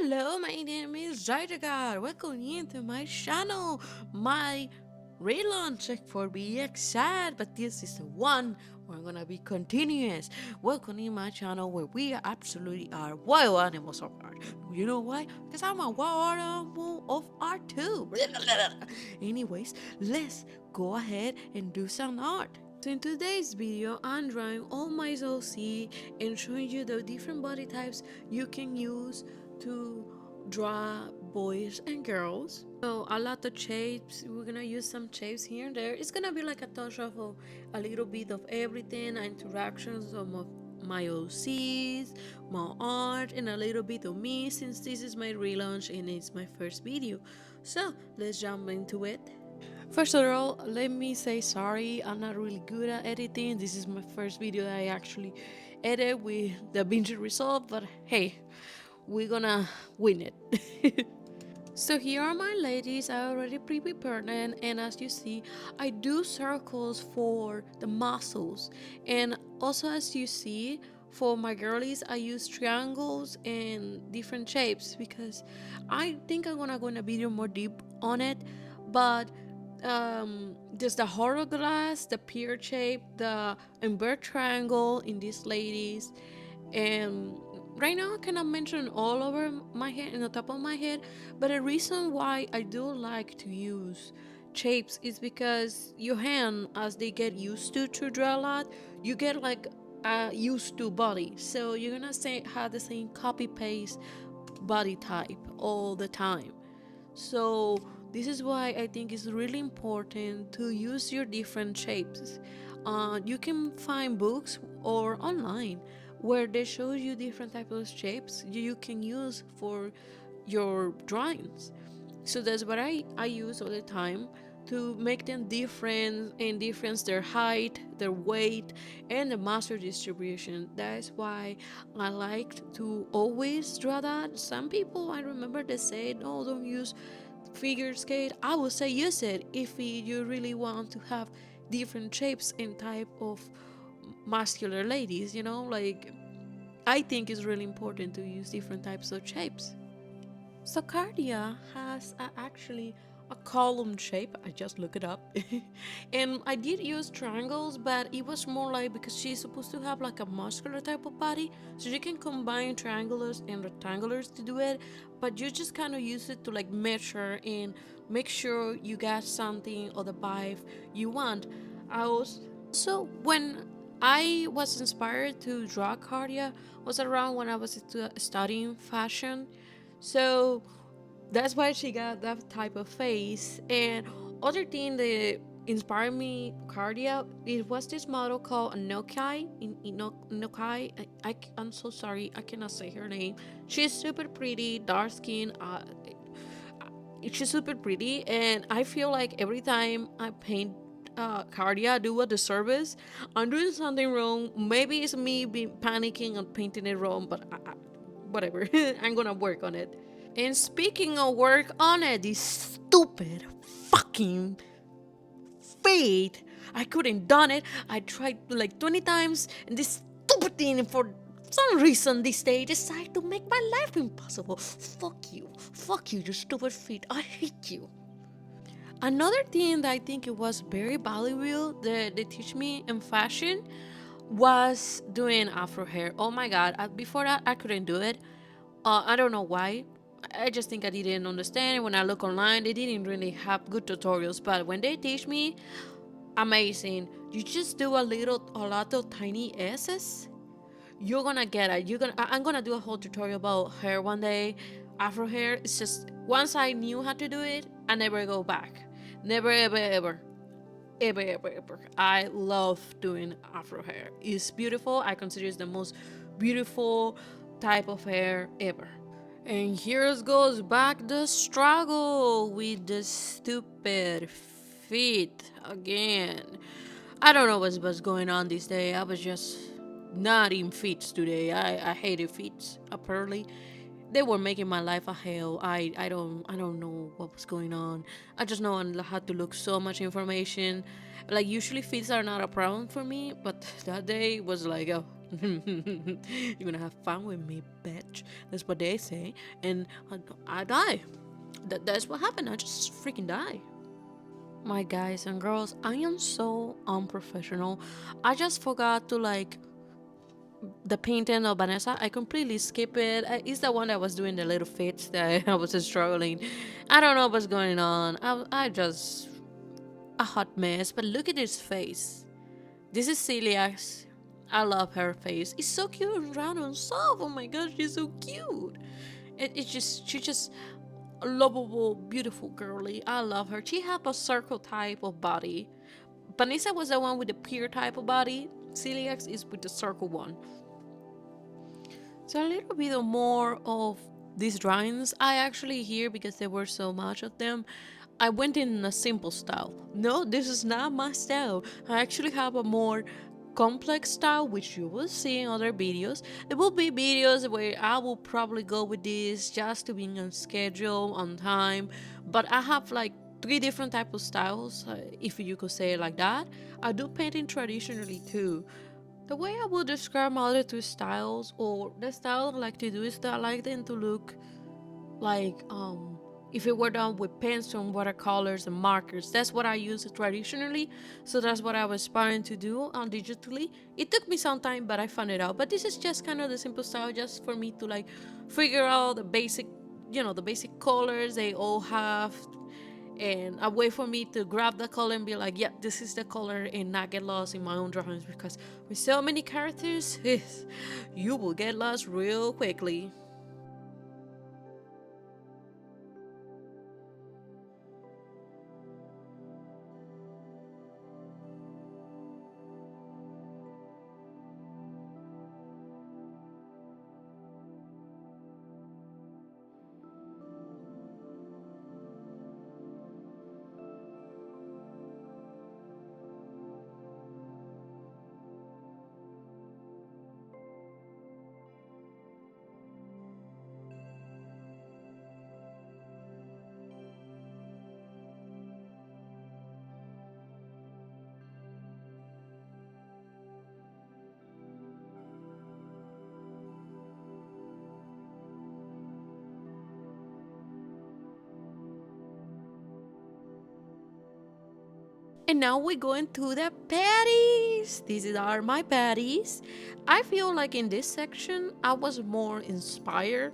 Hello, my name is Jaidagar. Welcome into my channel, my relaunch for be exact, but this is the one we're gonna be continuous. Welcome in my channel where we absolutely are wild animals of art. You know why? Because I'm a wild animal of art too. Anyways, let's go ahead and do some art. So in today's video, I'm drawing all my OC and showing you the different body types you can use to draw boys and girls. So a lot of shapes, we're gonna use some shapes here and there. It's gonna be like a touch of a little bit of everything, interactions of my OCs, my art, and a little bit of me since this is my relaunch and it's my first video. So let's jump into it. First of all, let me say sorry. I'm not really good at editing. This is my first video that I actually edit with the DaVinci Resolve, but hey, we're gonna win it. So here are my ladies. I already pre-prepared them, and as you see, I do circles for the muscles, and also as you see, for my girlies, I use triangles and different shapes because I think I'm gonna go in a video more deep on it, but there's the hourglass, the pear shape, the invert triangle in these ladies, and right now I cannot mention all over my head in the top of my head, but the reason why I do like to use shapes is because your hand, as they get used to draw a lot, you get like a used to body, so you're gonna say have the same copy paste body type all the time. So this is why I think it's really important to use your different shapes. You can find books or online where they show you different types of shapes you can use for your drawings. So that's what I use all the time to make them different and difference their height, their weight, and the master distribution. That's why I like to always draw that. Some people I remember they say, no, don't use figure skate. I would say use it if you really want to have different shapes and type of muscular ladies, like I think it's really important to use different types of shapes. So cardia has actually a column shape. I just look it up. And I did use triangles, but it was more like because she's supposed to have like a muscular type of body, so you can combine triangulars and rectangulars to do it, but you just kind of use it to like measure and make sure you got something or the vibe you want. I was also when I was inspired to draw cardia was around when I was studying fashion, so that's why she got that type of face. And other thing that inspired me cardia, it was this model called Nokai Nokai. I'm so sorry, I cannot say her name. She's super pretty, dark skin. She's super pretty, and I feel like every time I paint cardia, do a disservice. I'm doing something wrong. Maybe it's me being panicking and painting it wrong, but whatever. I'm gonna work on it. And speaking of work on it, this stupid fucking fate. I couldn't done it. I tried like 20 times, and this stupid thing for some reason this day decided to make my life impossible. Fuck you. Fuck you, you stupid feet. I hate you. Another thing that I think it was very valuable that they teach me in fashion was doing afro hair. Oh my god, before that I couldn't do it. I don't know why. I just think I didn't understand. When I look online, they didn't really have good tutorials. But when they teach me, amazing. You just do a lot of tiny S's. You're gonna get it. I'm gonna do a whole tutorial about hair one day. Afro hair. It's just once I knew how to do it, I never go back. Never ever ever. Ever, ever, ever. I love doing afro hair. It's beautiful. I consider it's the most beautiful type of hair ever. And here goes back the struggle with the stupid feet again. I don't know what's going on this day. I was just not in feet today. I hated feet apparently. They were making my life a hell. I don't know what was going on. I just know I had to look so much information. Like usually feet are not a problem for me, but that day was like You're gonna have fun with me, bitch. That's what they say. And I die. That's what happened. I just freaking die. My guys and girls, I am so unprofessional. I just forgot to like the painting of Vanessa. I completely skip it. It's the one that was doing the little fits that I was struggling. I don't know what's going on. I just a hot mess. But look at his face. This is Celia's. I love her face. It's so cute and round and soft. Oh my gosh, she's so cute. She's just a lovable, beautiful girly. I love her. She have a circle type of body. Vanessa was the one with the pear type of body. Celiax is with the circle one. So a little bit more of these drawings I actually here because there were so much of them. I went in a simple style. No, this is not my style. I actually have a more complex style which you will see in other videos. There will be videos where I will probably go with this just to be on schedule, on time. But I have like three different type of styles, if you could say it like that. I do painting traditionally too. The way I would describe my other two styles, or the style I like to do, is that I like them to look like if it were done with pencil and watercolors and markers. That's what I use traditionally, so that's what I was aspiring to do on digitally. It took me some time, but I found it out. But this is just kind of the simple style, just for me to like figure out the basic, the basic colors they all have, and a way for me to grab the color and be like, yeah, this is the color, and not get lost in my own drawings, because with so many characters, you will get lost real quickly. And now we go into the patties. These are my patties. I feel like in this section, I was more inspired.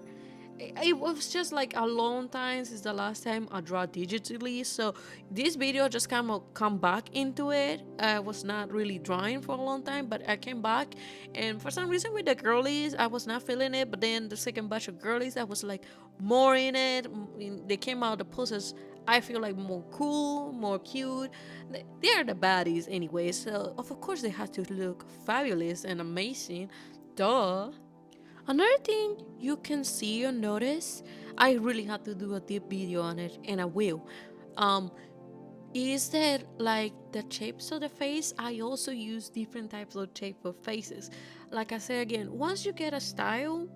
It was just like a long time since the last time I draw digitally, so this video just kind of come back into it. I was not really drawing for a long time, but I came back, and for some reason with the girlies I was not feeling it, but then the second batch of girlies I was like more in it. They came out the poses I feel like more cool, more cute. They are the baddies anyway, so of course they have to look fabulous and amazing. Duh. Another thing you can see or notice, I really have to do a deep video on it, and I will. Um, is that like the shapes of the face? I also use different types of shape of faces. Like I say again, once you get a style,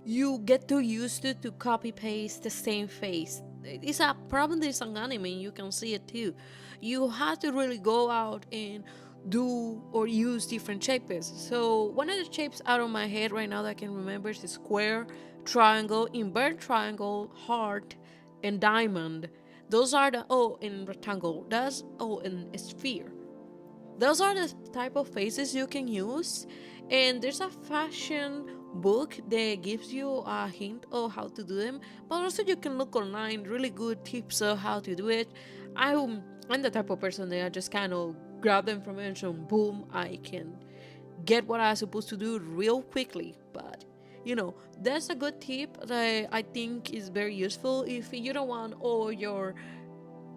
you get too used to copy paste the same face. It's a problem there's on anime, you can see it too. You have to really go out and do or use different shapes. So one of the shapes out of my head right now that I can remember is square, triangle, invert triangle, heart, and diamond. Those are the in rectangle. That's in sphere. Those are the type of faces you can use, and there's a fashion book that gives you a hint of how to do them, but also you can look online really good tips of how to do it. I'm the type of person that I just kind of grab the information, boom, I can get what I'm supposed to do real quickly. But that's a good tip that I think is very useful if you don't want all your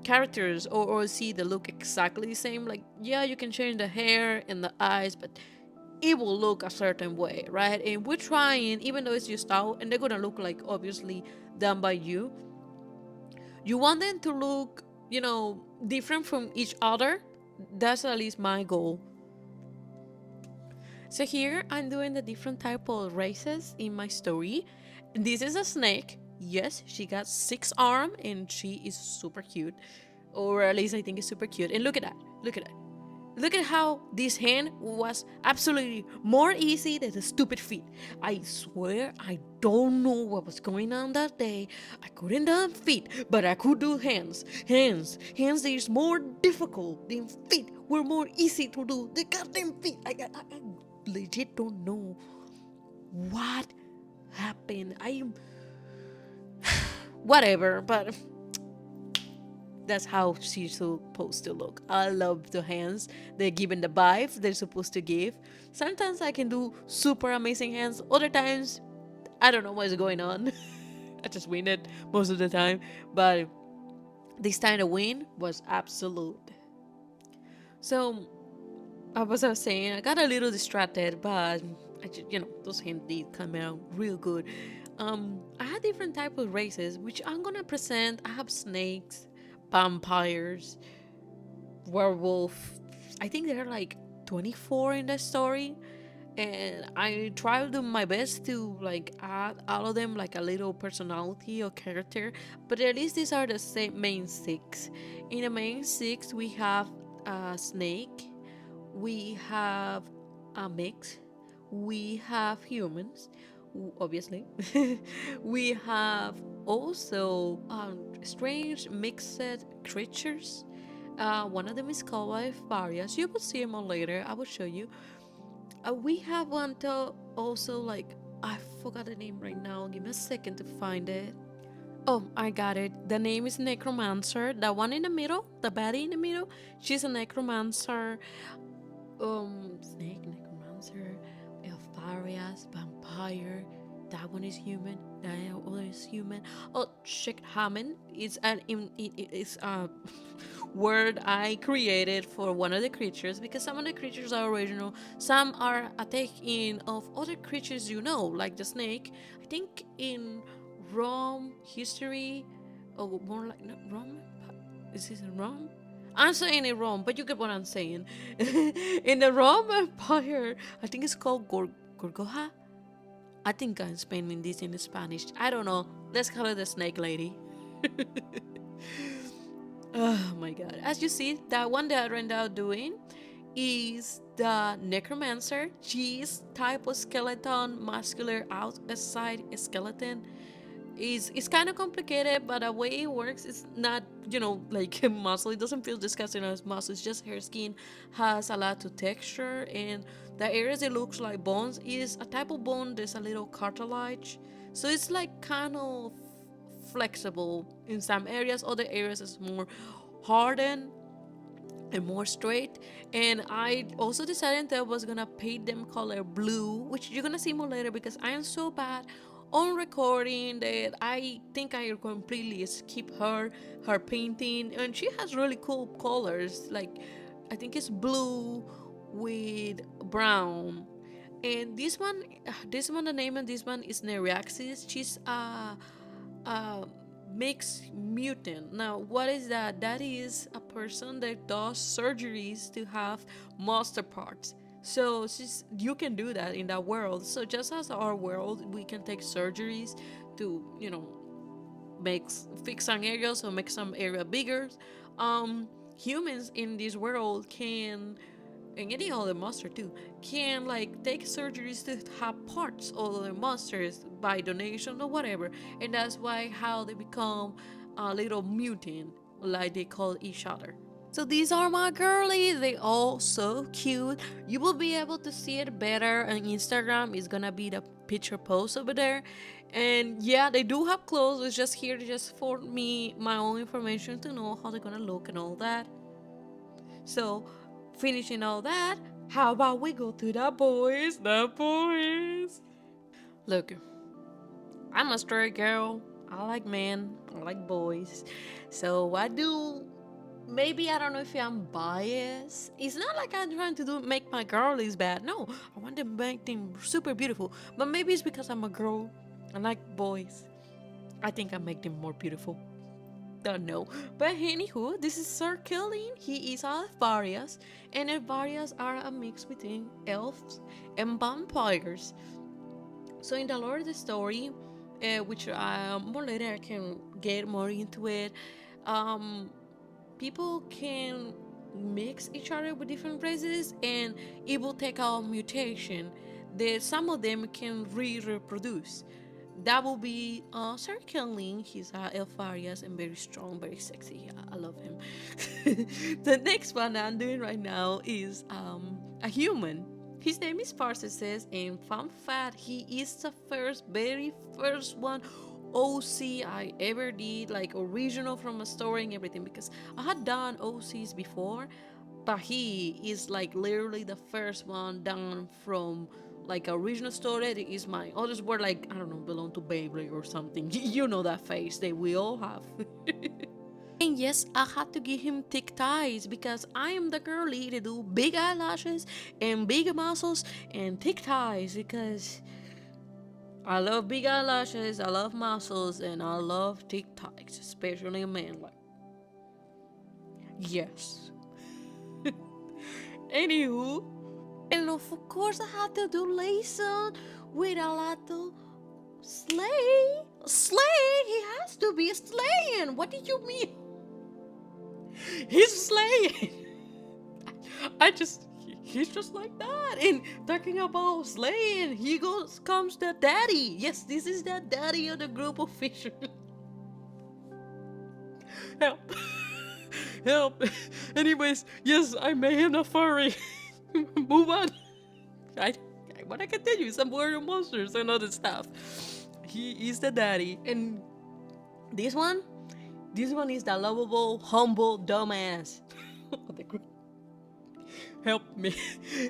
characters or see the look exactly the same. Like, yeah, you can change the hair and the eyes, but it will look a certain way, right? And we're trying, even though it's your style and they're gonna look like obviously done by you want them to look different from each other. That's at least my goal. So here I'm doing the different type of races in my story. This is a snake. Yes, she got 6 arms and she is super cute, or at least I think it's super cute. And look at that. Look at that. Look at how this hand was absolutely more easy than the stupid feet. I swear I don't know what was going on that day. I couldn't do feet, but I could do hands. Hands is more difficult than feet. Were more easy to do. The goddamn feet. I legit don't know what happened. I am whatever, but that's how she's supposed to look. I love the hands. They're giving the vibes they're supposed to give. Sometimes I can do super amazing hands. Other times, I don't know what's going on. I just win it most of the time. But this time the win was absolute. So, as I was saying, I got a little distracted, but those hands did come out real good. I had different type of races, which I'm gonna present. I have snakes, vampires, werewolf. I think there are like 24 in the story, and I try to do my best to like add all of them like a little personality or character. But at least these are the same main six. In the main six, we have a snake, we have a mix, we have humans, obviously. We have also strange mixed creatures. One of them is called by Varias. You will see him on later. I will show you. We have one to also like I forgot the name right now. Give me a second to find it. Oh, I got it. The name is Necromancer. The one in the middle, the baddie in the middle, she's a necromancer. Snake, necromancer, Elfarias, vampire. That one is human. That other is human. Oh, shit, Hammond is it's a word I created for one of the creatures because some of the creatures are original. Some are a take-in of other creatures like the snake. I think in Rome history, or more like not Rome. Is this in Rome? I'm saying it wrong, but you get what I'm saying. In the Rome Empire, I think it's called Gorgoha. I think I'm spelling this in Spanish. I don't know. Let's call it the snake lady. Oh my god. As you see, that one that I ended up doing is the necromancer. She's type of skeleton, muscular outside skeleton. It's kind of complicated, but the way it works is not, like muscle. It doesn't feel disgusting as muscle. It's just her skin has a lot of texture, and the areas it looks like bones is a type of bone. There's a little cartilage, so it's like kind of flexible in some areas. Other areas is more hardened and more straight. And I also decided that I was gonna paint them color blue, which you're gonna see more later because I am so bad on recording that I think I completely skip her painting, and she has really cool colors. Like I think it's blue with brown. And this one, the name of this one is Nereaxis. She's a mixed mutant. Now, what is that? That is a person that does surgeries to have monster parts. So you can do that in that world. So just as our world, we can take surgeries to make fix some areas or make some area bigger. Humans in this world can, and any other monster too, can like take surgeries to have parts of the monsters by donation or whatever. And that's why how they become a little mutant, like they call each other. So these are my girlies. They all so cute. You will be able to see it better on Instagram. It's gonna be the picture post over there. And yeah, they do have clothes. It's just here just for me, my own information to know how they're gonna look and all that. So, finishing all that, how about we go to the boys? The boys. Look, I'm a straight girl. I like men. I like boys. So I do. Maybe I don't know if I'm biased. It's not like I'm trying to make my girlies bad. No, I want to make them super beautiful. But maybe it's because I'm a girl. I like boys. I think I make them more beautiful. Don't know. But anywho, this is Sir Killing. He is Alvarius, and Alvarius are a mix between elves and vampires. So in the lore of the story, which more later I can get more into it, um, people can mix each other with different races, and it will take out mutation that some of them can reproduce. That will be Circling. He's Elfarias and very strong, very sexy. I love him. The next one I'm doing right now is a human. His name is Parseses, and fun fact, he is the very first one OC I ever did, like original from a story and everything, because I had done OCs before, but he is like literally the first one done from like original story. It is my others were like, I don't know, belong to Beyblade or something. You know that face that we all have. And yes, I had to give him thick ties because I am the girly to do big eyelashes and big muscles and thick ties because I love big eyelashes, I love muscles, and I love thick ties, especially a man. Like, yes. Anywho, and of course I had to do Layson with a lot of slay. Slay, he has to be slaying. What did you mean? He's slaying. He's just like that. And talking about slaying, comes the daddy. Yes, this is the daddy of the group of fishermen. Help. Help. Anyways, yes, I may am a furry. Move on. I, what I can tell you, some warrior monsters and other stuff. He is the daddy. And this one, this one is the lovable, humble dumbass of the group. Help me.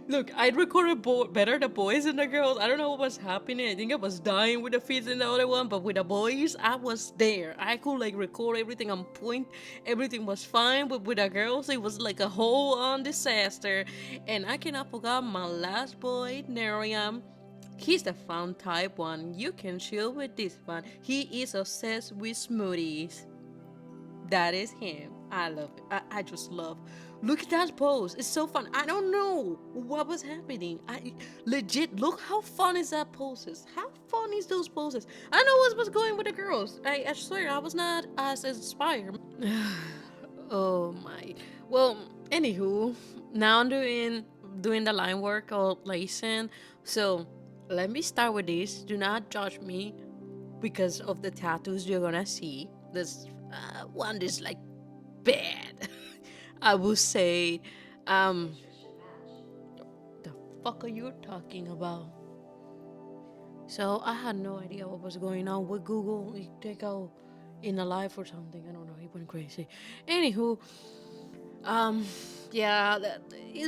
Look, I recorded better the boys than the girls. I don't know what was happening. I think I was dying with the feeds in the other one, but with the boys, I was there. I could like record everything on point. Everything was fine, but with the girls, it was like a whole on disaster. And I cannot forget my last boy, Neriam. He's the fun type one. You can chill with this one. He is obsessed with smoothies. That is him. I love it. I just love. Look at that pose. It's so fun. I don't know what was happening. I legit look how fun is that poses. How fun is those poses? I know what was going with the girls. I swear I was not as inspired. Oh my. Well, anywho, now I'm doing the line work of lacing. So let me start with this. Do not judge me because of the tattoos you're gonna see. This one is like bad. I will say, um, the fuck are you talking about? So I had no idea what was going on with Google. It take out in a live or something. I don't know. It went crazy. Anywho, um, yeah,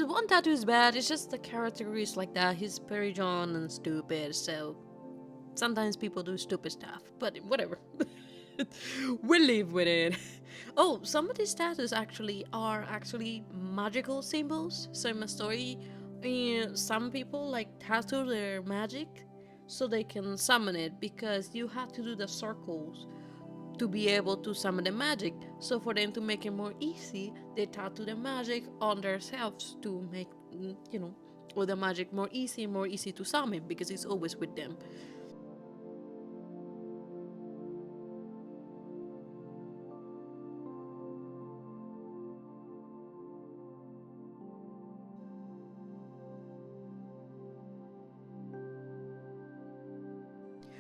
one tattoo is bad. It's just the character is like that. He's very John and stupid. So sometimes people do stupid stuff, but whatever. We live with it. Oh, some of these tattoos actually are actually magical symbols. So in my story, some people like tattoo their magic so they can summon it because you have to do the circles to be able to summon the magic. So for them to make it more easy, they tattoo the magic on themselves to make or the magic more easy to summon because it's always with them.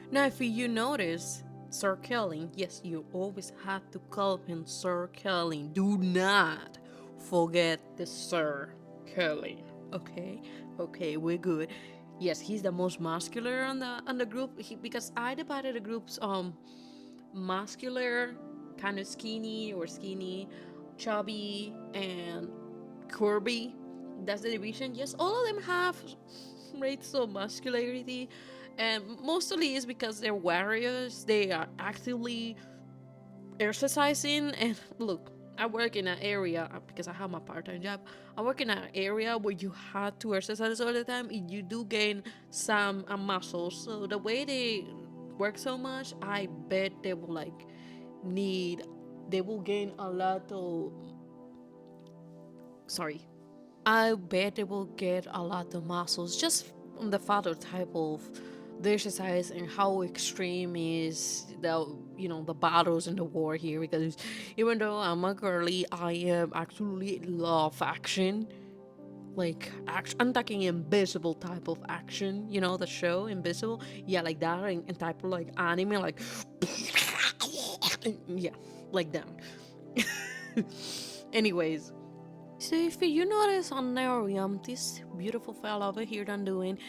Now, if you notice, Sir Kelly, yes, you always have to call him Sir Kelly. Do not forget the Sir Kelly. Okay, okay, we're good. Yes, he's the most muscular on the group because I divided the groups muscular, kind of skinny, chubby, and curvy. That's the division. Yes, all of them have rates of muscularity, and mostly is because they're warriors. They are actively exercising. And look, I work in an area because I have my part-time job. I work in an area where you have to exercise all the time, and you do gain some muscles. So the way they work so much, I bet they will need. They will gain a lot of. Sorry, I bet they will get a lot of muscles just on the father type of the exercise and how extreme is the battles and the war here, because even though I'm a girly, I am absolutely love action. Like action, I'm talking invisible type of action, the show Invisible. Yeah, like that, and type of like anime, like yeah, like that. Anyways, so if you notice on Nerium, this beautiful fella over here done doing,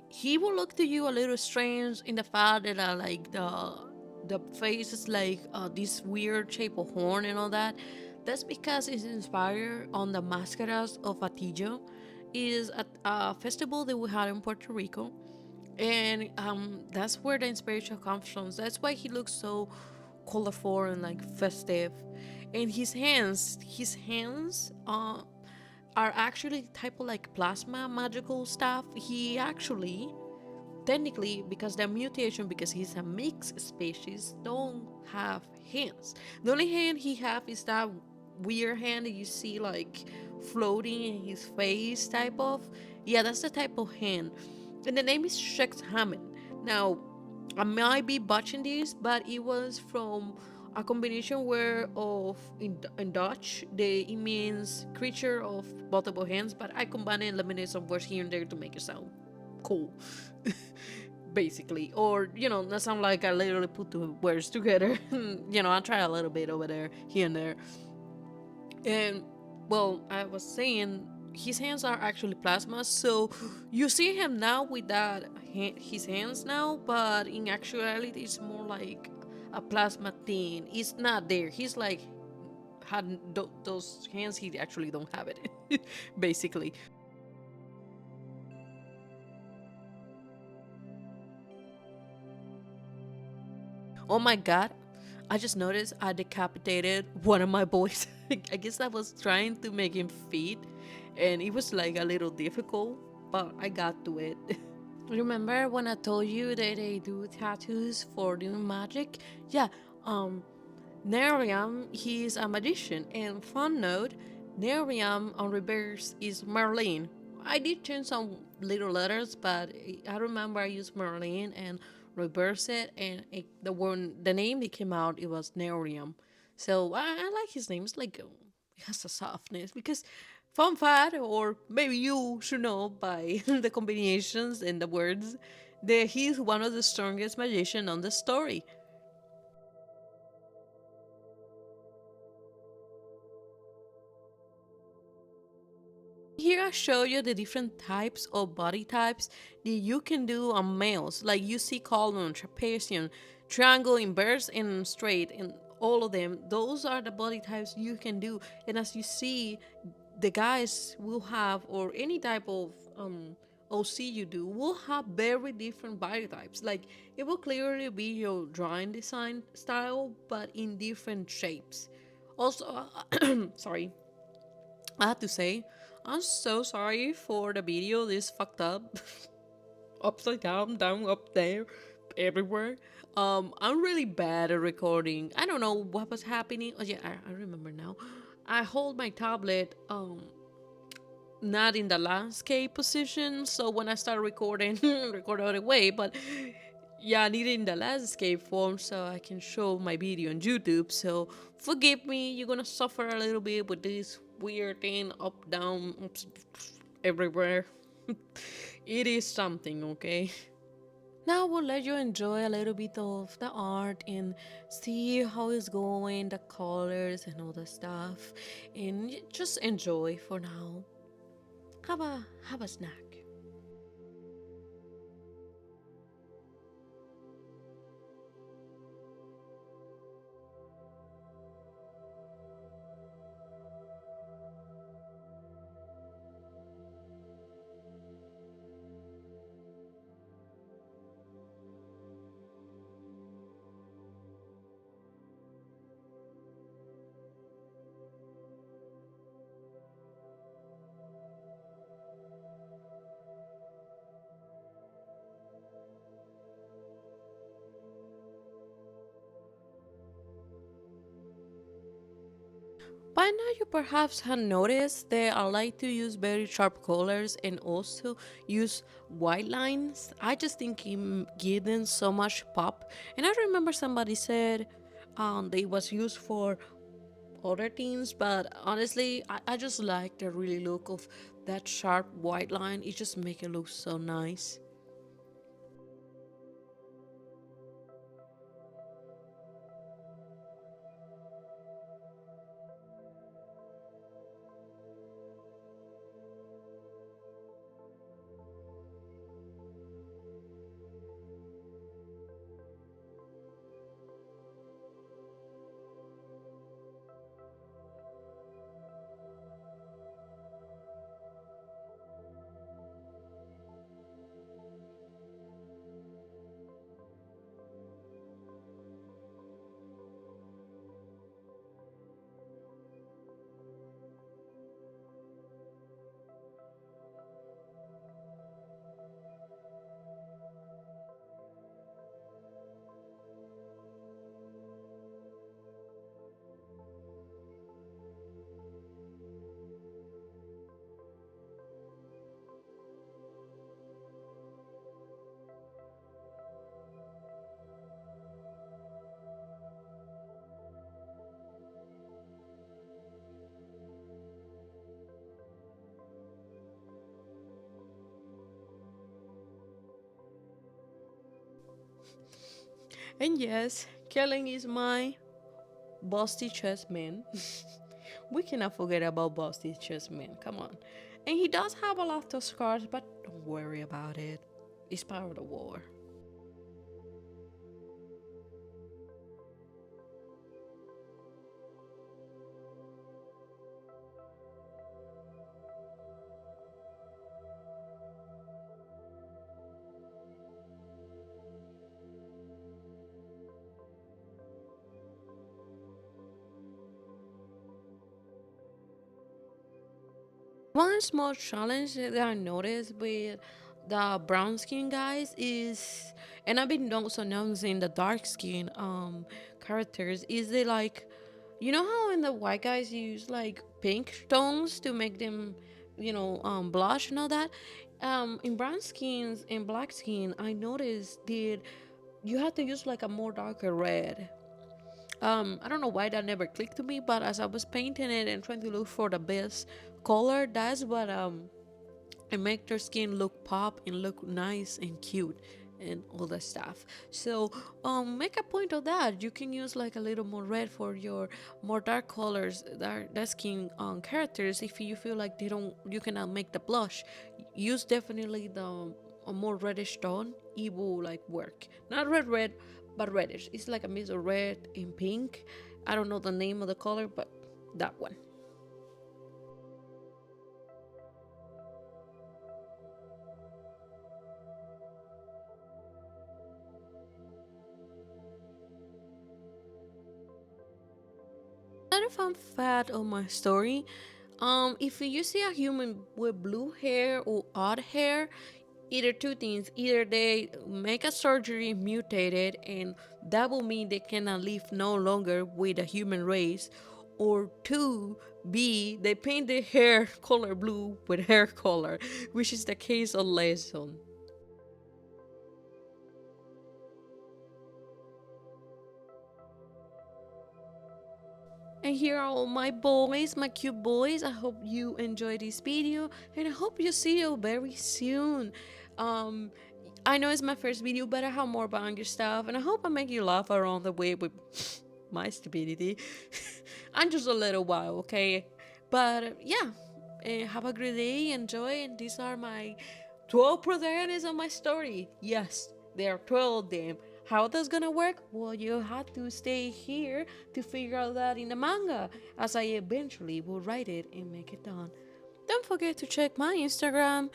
he will look to you a little strange in the fact that like the face is like this weird shape of horn and all that. That's because it's inspired on the mascaras of Atillo. Is a festival that we had in Puerto Rico, and that's where the inspiration comes from. That's why he looks so colorful and like festive. And his hands are actually type of like plasma magical stuff. He actually, technically, because the mutation, because he's a mixed species, don't have hands. The only hand he have is that weird hand that you see like floating in his face type of. Yeah, that's the type of hand. And the name is Shex Hammond. Now, I might be botching this, but it was from a combination where of in Dutch it means creature of multiple hands, but I combine and eliminate some words here and there to make it sound cool. Basically, or not sound like I literally put the words together. I try a little bit over there, here and there. And well, I was saying his hands are actually plasma, so you see him now with that his hands now, but in actuality, it's more like a plasma thing. It's not there. He's like had those hands. He actually don't have it, basically. Oh my god. I just noticed I decapitated one of my boys. I guess I was trying to make him fit, and it was like a little difficult, but I got to it. Remember when I told you that they do tattoos for doing magic? Yeah, um, Nerium, he's a magician, and fun note, Nerium on reverse is Merlin. I did change some little letters, but I remember I used Merlin and reverse it, and the name that came out, it was Nerium. So I like his name. It's like it has a softness because fun fact, or maybe you should know by the combinations and the words, that he's one of the strongest magician on the story. Here I show you the different types of body types that you can do on males. Like you see column, trapezium, triangle, inverse, and straight, and all of them. Those are the body types you can do. And as you see, the guys will have, or any type of OC you do, will have very different body types. Like it will clearly be your drawing design style, but in different shapes. Also, sorry, I have to say, I'm so sorry for the video. This fucked up, upside down, down, up there, everywhere. I'm really bad at recording. I don't know what was happening. Oh yeah, I remember now. I hold my tablet not in the landscape position, so when I start recording, record all the way. But yeah, I need it in the landscape form so I can show my video on YouTube. So forgive me, you're gonna suffer a little bit with this weird thing up, down, ups, everywhere. It is something, okay? Now we'll let you enjoy a little bit of the art and see how it's going, the colors and all the stuff, and just enjoy for now. Have a snack. By now, you perhaps have noticed that I like to use very sharp colors and also use white lines. I just think it give them so much pop. And I remember somebody said they was used for other things, but honestly, I just like the really look of that sharp white line. It just make it look so nice. And yes, Kellen is my busty chest man. We cannot forget about busty chest man. Come on. And he does have a lot of scars, but don't worry about it. It's part of the war. One small challenge that I noticed with the brown skin guys is, and I've been also noticing the dark skin characters, is they like, you know how in the white guys use like pink tones to make them, blush and all that. In brown skins and black skin, I noticed that you have to use like a more darker red. I don't know why that never clicked to me, but as I was painting it and trying to look for the best color, that's what and make their skin look pop and look nice and cute and all that stuff. So make a point of that. You can use like a little more red for your more dark colors, dark skin characters. If you feel like they don't, you cannot make the blush, use definitely the a more reddish tone. It will like work, not red, but reddish. It's like a mix of red and pink. I don't know the name of the color, but that one. Another fun fact of my story, if you see a human with blue hair or odd hair, either two things: either they make a surgery, mutated, and that will mean they cannot live no longer with the human race, or two, B, they paint their hair color blue with hair color, which is the case of Lesson. And here are all my boys, my cute boys. I hope you enjoy this video and I hope you see you very soon. Um, I know it's my first video, but I have more banger stuff and I hope I make you laugh around the way with my stupidity. I'm just a little while, okay? But yeah, have a great day, enjoy, and these are my 12 protagonists of my story. Yes, there are 12 of them. How that's gonna work? Well, you have to stay here to figure out that in the manga, as I eventually will write it and make it done. Don't forget to check my Instagram,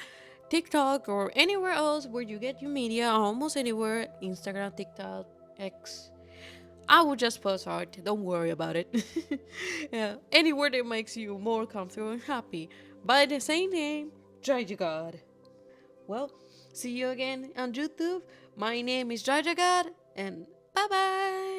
TikTok, or anywhere else where you get your media, almost anywhere: Instagram, TikTok, X. I will just post art, don't worry about it. Yeah, anywhere that makes you more comfortable and happy. By the same name, Jai God. Well, see you again on YouTube. My name is Jai God, and bye bye.